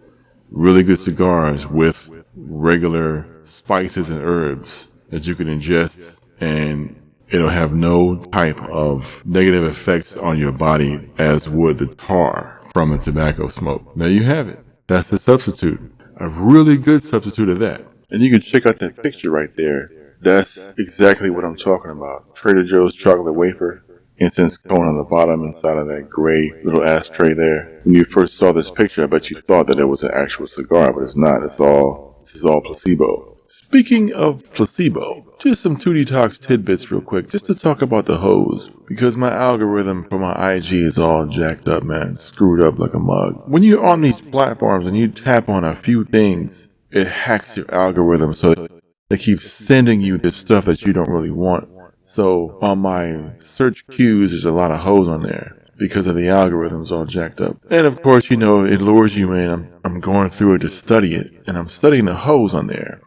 really good cigars with regular spices and herbs that you can ingest, and it'll have no type of negative effects on your body as would the tar from a tobacco smoke. There you have it. That's a substitute. A really good substitute of that. And you can check out that picture right there. That's exactly what I'm talking about. Trader Joe's chocolate wafer, incense cone on the bottom inside of that gray little ashtray there. When you first saw this picture, I bet you thought that it was an actual cigar, but it's not. This is all placebo. Speaking of placebo, just some 2D Talks tidbits real quick, just to talk about the hose, because my algorithm for my IG is all jacked up, man, screwed up like a mug. When you're on these platforms and you tap on a few things, it hacks your algorithm, so it keeps sending you the stuff that you don't really want. So on my search queues, there's a lot of hose on there because of the algorithms all jacked up. And of course, you know, it lures you in. I'm going through it to study it, and I'm studying the hose on there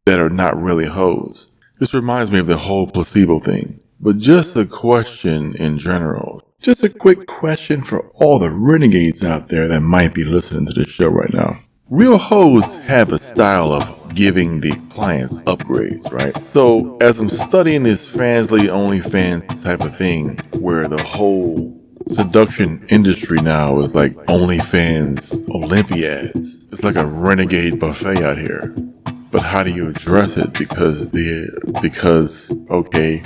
that are not really hoes. This reminds me of the whole placebo thing. But just a question in general. Just a quick question for all the renegades out there that might be listening to this show right now. Real hoes have a style of giving the clients upgrades, right? So as I'm studying this Fansly OnlyFans type of thing, where the whole seduction industry now is like OnlyFans Olympiads. It's like a renegade buffet out here. But how do you address it? Because okay,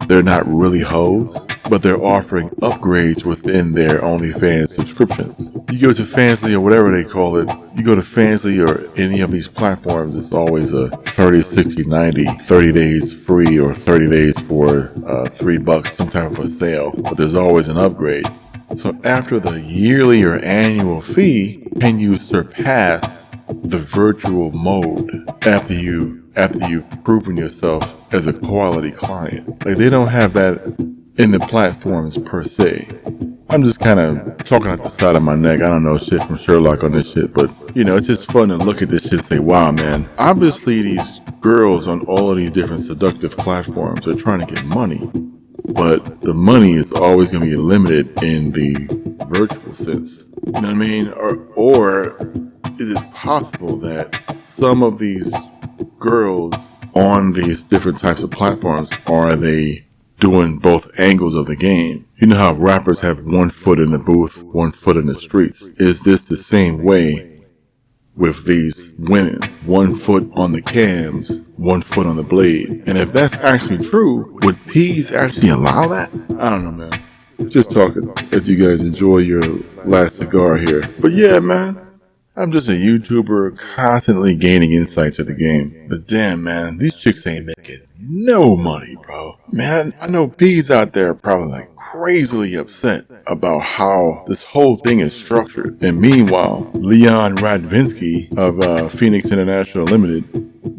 they're not really hoes, but they're offering upgrades within their OnlyFans subscriptions. You go to Fansly or whatever they call it, you go to Fansly or any of these platforms, it's always a 30, 60, 90, 30 days free or 30 days for $3, some type of a sale, but there's always an upgrade. So after the yearly or annual fee, can you surpass the virtual mode after you've proven yourself as a quality client? Like, they don't have that in the platforms per se. I'm just kind of talking out the side of my neck. I don't know shit from Sherlock on this shit, but it's just fun to look at this shit and say, wow, man, obviously these girls on all of these different seductive platforms are trying to get money, but the money is always going to be limited in the virtual sense. You know what I mean? Or is it possible that some of these girls on these different types of platforms, are they doing both angles of the game? You know how rappers have one foot in the booth, one foot in the streets. Is this the same way with these women? One foot on the cams, one foot on the blade. And if that's actually true, would P's actually allow that? I don't know, man. Just talking as you guys enjoy your last cigar here. But yeah, man, I'm just a YouTuber constantly gaining insight to the game. But damn, man, these chicks ain't making no money, bro. Man, I know P's out there are probably like crazily upset about how this whole thing is structured. And meanwhile, Leon Radvinsky of Phoenix International Limited,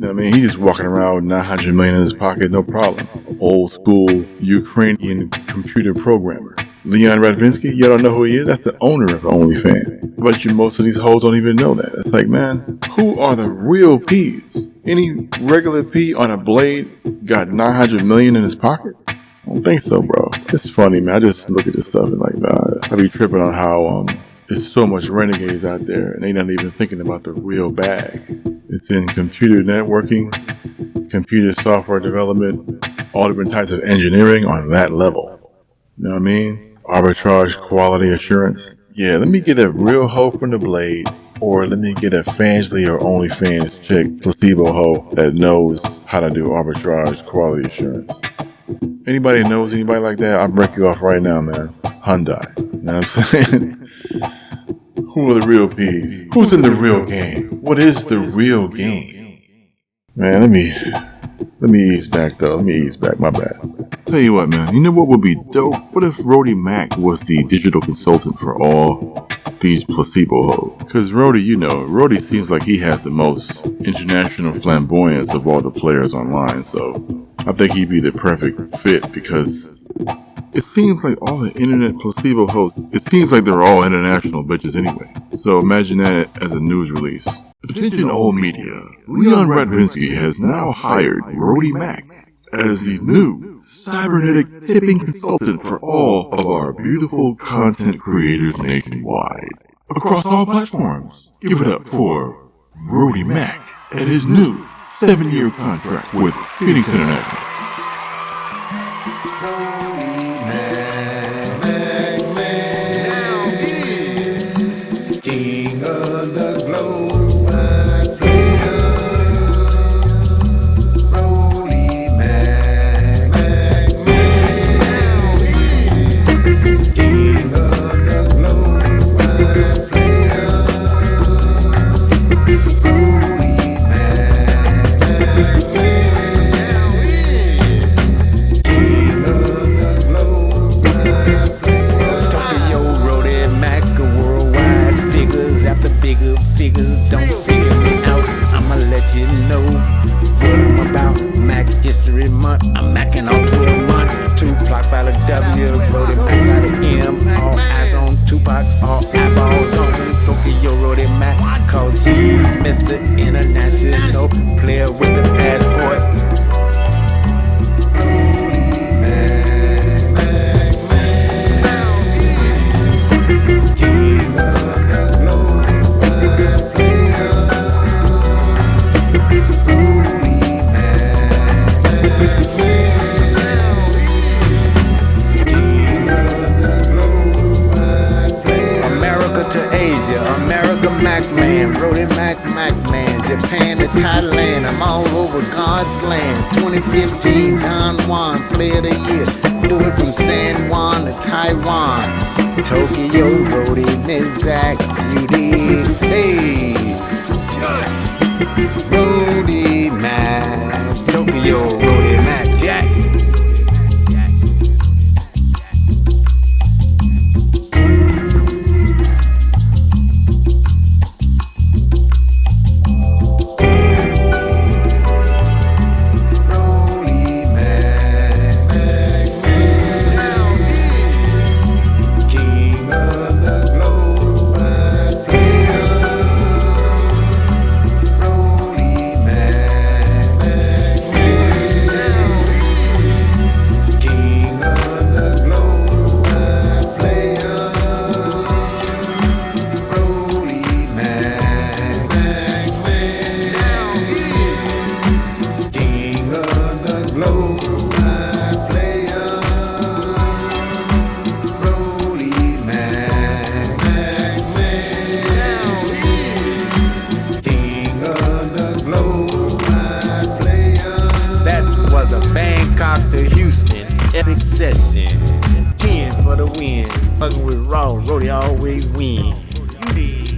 I mean, he's just walking around with $900 million in his pocket, no problem. Old school Ukrainian computer programmer. Leon Radvinsky, you don't know who he is? That's the owner of OnlyFans. But most of these hoes don't even know that. It's like, man, who are the real P's? Any regular P on a blade got $900 million in his pocket? I don't think so, bro. It's funny, man. I just look at this stuff and like, I be tripping on how there's so much renegades out there and they not even thinking about the real bag. It's in computer networking, computer software development, all different types of engineering on that level. You know what I mean? Arbitrage, quality assurance. Yeah, let me get a real hoe from the blade, or let me get a Fansly or OnlyFans chick, placebo hoe, that knows how to do arbitrage, quality assurance. Anybody knows anybody like that, I'll break you off right now, man. Hyundai. You know what I'm saying? Who are the real P's? Who's in the real game? What is the real game? Man, let me ease back though. Let me ease back, my bad. Tell you what, man, you know what would be dope? What if Rody Mac was the digital consultant for all these placebo hoes? Because Rody seems like he has the most international flamboyance of all the players online, so I think he'd be the perfect fit, because it seems like all the internet placebo hoes, it seems like they're all international bitches anyway. So imagine that as a news release. Attention all media, Leon Radvinsky has now hired Rody Mac as the new cybernetic tipping consultant for all of our beautiful content creators nationwide. Across all platforms, give it up for Rody Mac and his new 7-year contract with Phoenix International.
Japan to Thailand, I'm all over God's land. 2015 Don Juan, Player of the Year. Do it from San Juan to Taiwan. Tokyo, Rody, Miss Zach, you did. Hey, Judge. Rody Mac, Tokyo, Rody Mac, Jack. raw, Rody always win. You did.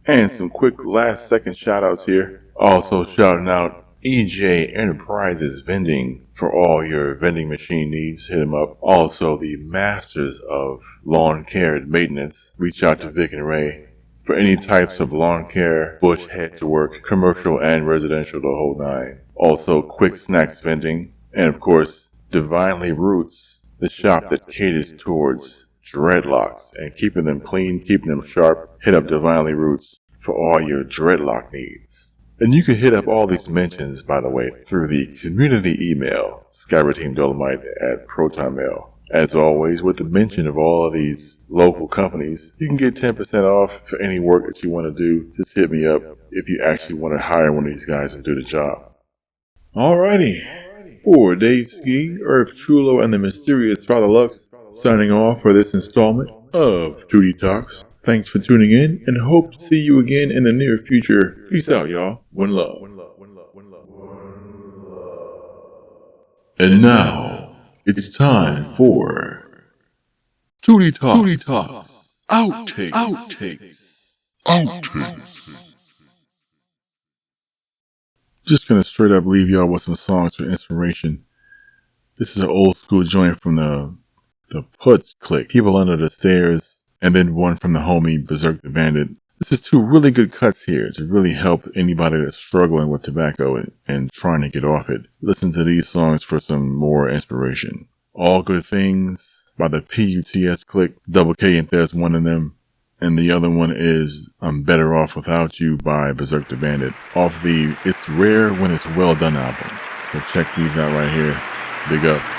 And some quick last second shout outs here. Also shouting out EJ Enterprises Vending for all your vending machine needs. Hit them up. Also the masters of lawn care and maintenance. Reach out to Vic and Ray for any types of lawn care, bush hedge work, commercial and residential, the whole nine. Also quick snacks vending. And of course, Divinely Roots, the shop that caters towards dreadlocks and keeping them clean, keeping them sharp. Hit up Divinely Roots for all your dreadlock needs. And you can hit up all these mentions, by the way, through the community email, skyberteamdolemite@protonmail. As always, with the mention of all of these local companies, you can get 10% off for any work that you want to do. Just hit me up if you actually want to hire one of these guys and do the job. Alrighty. For Dave Ski, Earth Chulo, and the mysterious Father Lux, signing off for this installment of Tootie Talks. Thanks for tuning in, and hope to see you again in the near future. Peace out, y'all. One love. And now, it's time for Tootie Talks. Outtakes. Just gonna straight up leave y'all with some songs for inspiration. This is an old school joint from the Puts Click, People Under the Stairs, and then one from the homie Berserk the Bandit. This is two really good cuts here to really help anybody that's struggling with tobacco and trying to get off it. Listen to these songs for some more inspiration. All Good Things by the PUTS Click, Double K and there's one of them. And the other one is I'm Better Off Without You by Berserk the Bandit off the It's Rare When It's Well Done album. So check these out right here. Big ups.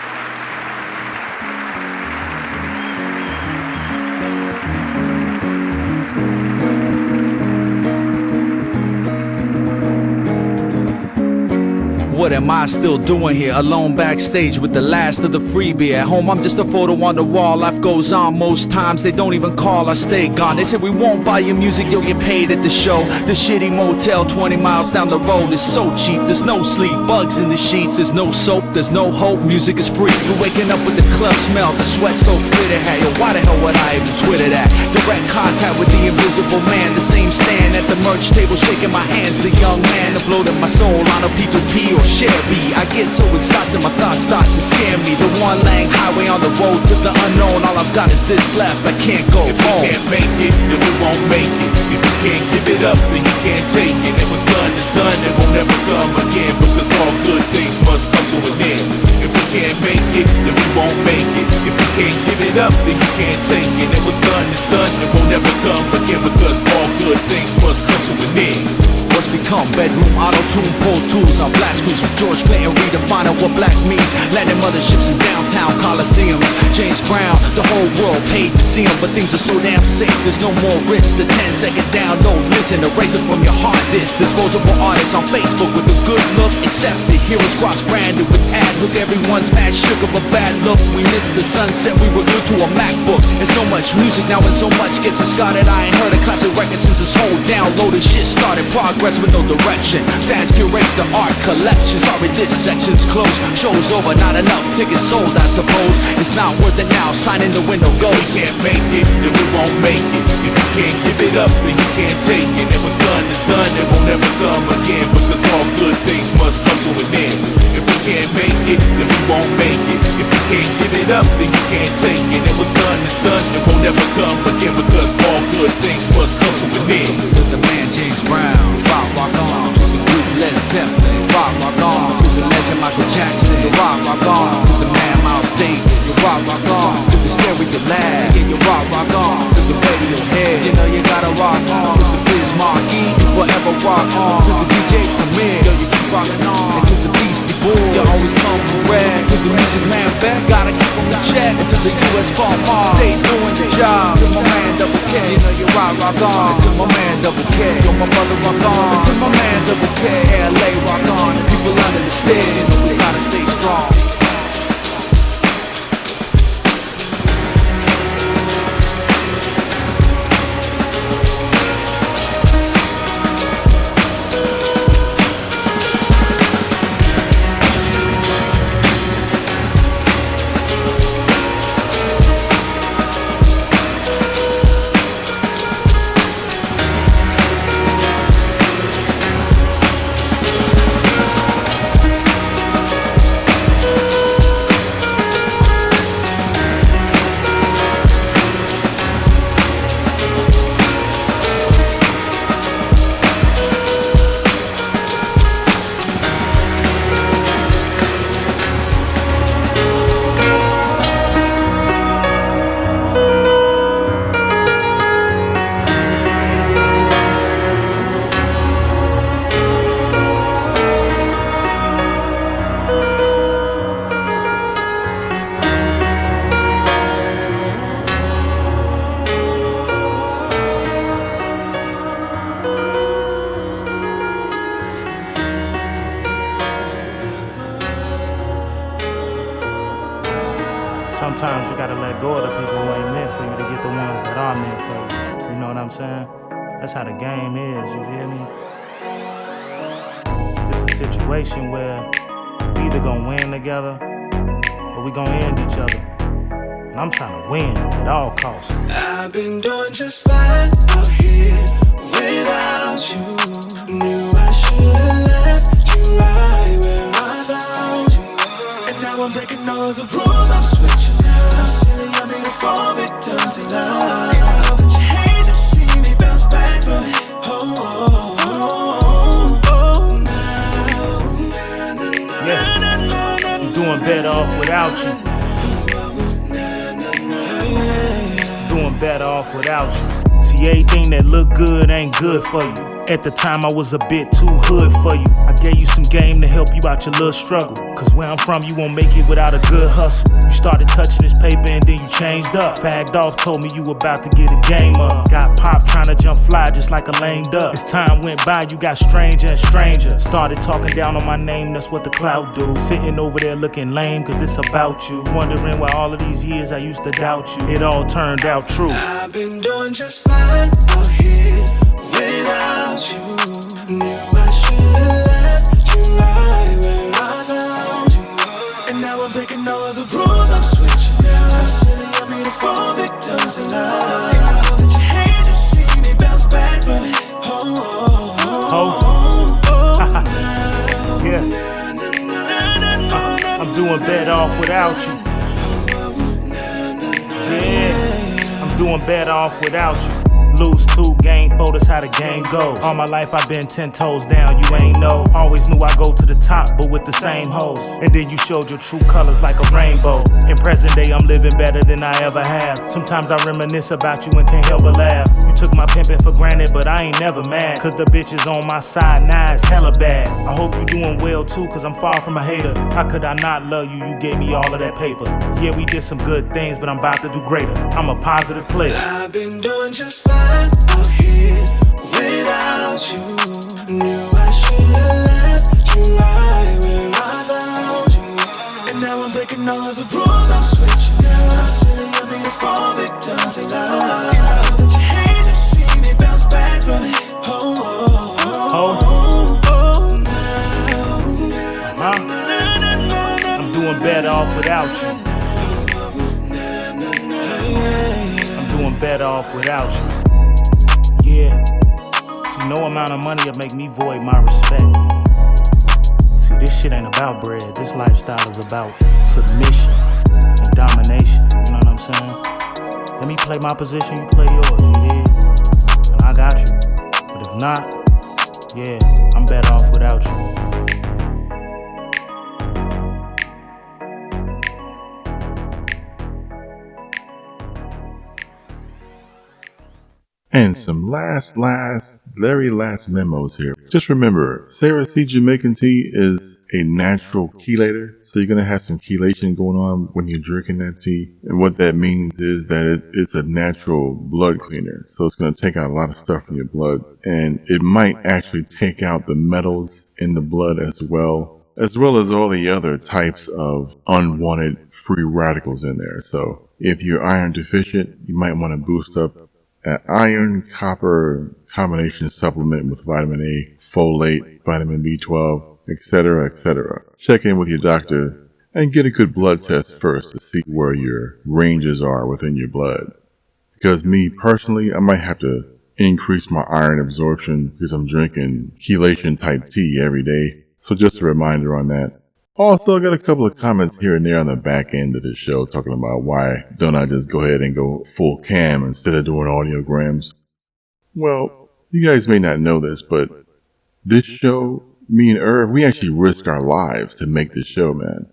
What am I still doing here? Alone backstage with the last of the freebie. At home I'm just a photo on the wall. Life goes on, most times they don't even call, I stay gone. They said we won't buy your music, you'll get paid at the show. The shitty motel 20 miles down the road is so cheap. There's no sleep, bugs in the sheets, there's no soap, there's no hope. Music is free. You're waking up with the club smell, the sweat so fitted. Hey, yo, why the hell would I even Twitter that? Direct contact with the invisible man, the same stand at the merch table shaking my hands. The young man that bloated my soul on a P2P or share me. I get so exhausted, my thoughts start to scare me. The one lane highway on the road to the unknown. All I've got is this left, I can't go home.
If you can't make it, then we won't make it. If you can't give it up, then you can't take it. It was done, it's done, it won't ever come again. Because all good things must come to an end. If we can't make it, then we won't make it. If you can't give it up, then you can't take it. It was done, it's done, it won't ever come again. Because all good things must come to an end.
what's become bedroom auto-tune, Pro Tools on black screens with George Clinton redefining what black means. Landing motherships in downtown Coliseums. James Brown, the whole world paid to see him, but things are so damn safe, there's no more risk. The 10-second download, listen, erase it from your hard disk. Disposable artists on Facebook with a good look, accepted. Hero squads branded with ad look. Everyone's mad shook of a bad look. We missed the sunset, we were glued to a MacBook. And so much music now and so much gets discarded. I ain't heard a classic record since this whole downloaded shit started. Progress with no direction. Fans curate the art collection. Sorry, this section's closed. Show's over, not enough tickets sold, I suppose. It's not worth it now, sign in the window goes.
We can't make it, then we won't make it. If you can't give it up, then you can't take it. It was done, it's done, it won't ever come again. Because all good things must come to an end. If we can't make it, then we won't make it. If you can't give it up, then you can't take it. It was done, it's done, it won't ever come again. Because all good things must come to an end.
With the man James Brown, rock on. To the group Led Zeppelin, rock on. To the legend Michael Jackson, rock on. To the man Miles Davis, rock on. To the stereo lab, yeah, you rock on. To the radio head, you know you gotta rock on. To the Biz Marquee, you forever rock on. To the DJ Premier, yo, you keep rocking on. And to the Beastie Boys, you always come correct. To the Music Man Beck, gotta keep on the check. And to the US Paam, stay doing the job. To my man Double K, you know you rock on. And to my man Double K, yo, my brother rock on. And to my man Double K, LA rock on. And people under the stairs, you know we gotta stay strong.
Sometimes you gotta let go of the people who ain't meant for you to get the ones that are meant for you. You know what I'm saying? That's how the game is, you feel me? It's a situation where we either gonna win together or we gonna end each other. And I'm trying to win at all costs.
I've been doing just fine out here without you. Knew I should've left you right where I found you. And now I'm breaking all the rules, I'm switching up. Silly, I made a fall victim to love. And I know that you hate to see me bounce back from it.
I'm doing better off without you. Doing better off without you. See, everything that look good ain't good for you. At the time I was a bit too hood for you. I gave you some game to help you out your little struggle. Cause where I'm from you won't make it without a good hustle. You started touching this paper and then you changed up. Fagged off, told me you about to get a game up. Got pop trying to jump fly just like a lame duck. As time went by you got stranger and stranger. Started talking down on my name, that's what the clout do. Sitting over there looking lame cause this about you. Wondering why all of these years I used to doubt you. It all turned out true.
I've been doing just fine out here without you. Knew I should've left you right where I found you. And now I'm breaking all the rules, I'm switching up. Silly, I made a fall victim to love. And I know that you hate to see me bounce back from it.
Yeah. I'm doing better off without you. Yeah, I'm doing better off without you. Lose 2, gain 4, that's how the game goes. All my life I've been 10 toes down, you ain't know. Always knew I go to the top, but with the same hoes. And then you showed your true colors like a rainbow. In present day, I'm living better than I ever have. Sometimes I reminisce about you and can't help but laugh. You took my Pimpin' for granted, but I ain't never mad. Cause the bitches on my side, now it's hella bad. I hope you doing well too, cause I'm far from a hater. How could I not love you? You gave me all of that paper. Yeah, we did some good things, but I'm about to do greater. I'm a positive player.
I've been doing just fine out here without you. Knew I should've left you right where I found you. And now I'm breaking all the rules, I'm switching now. Silly of me to fall victim to love. You know that you hate to see me bounce back from it.
I'm doing better off without you. I'm doing better off without you. Yeah. See, no amount of money will make me void my respect. See, this shit ain't about bread. This lifestyle is about submission and domination. You know what I'm saying? Let me play my position, you play yours, you dig? And I got you. But if not, yeah, I'm better off without you.
And some very last memos here. Just remember, Sarah C. Jamaican tea is a natural chelator. So you're going to have some chelation going on when you're drinking that tea. And what that means is that it's a natural blood cleaner. So it's going to take out a lot of stuff from your blood. And it might actually take out the metals in the blood as well as all the other types of unwanted free radicals in there. So if you're iron deficient, you might want to boost up an iron copper combination supplement with vitamin A, folate, vitamin B12, etc., etc. Check in with your doctor and get a good blood test first to see where your ranges are within your blood. Because me personally, I might have to increase my iron absorption because I'm drinking chelation type tea every day. So just a reminder on that. Also, I got a couple of comments here and there on the back end of the show talking about why don't I just go ahead and go full cam instead of doing audiograms. Well, you guys may not know this, but this show, me and Irv, we actually risk our lives to make this show, man.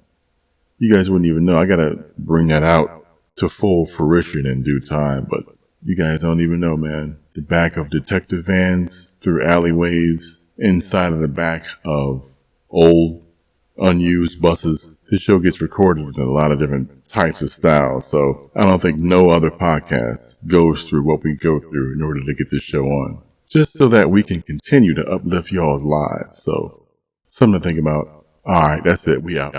You guys wouldn't even know. I gotta bring that out to full fruition in due time, but you guys don't even know, man. The back of detective vans, through alleyways, inside of the back of old unused buses. This show gets recorded in a lot of different types of styles, so I don't think no other podcast goes through what we go through in order to get this show on, just so that we can continue to uplift y'all's lives. So something to think about. Alright, that's it. We out.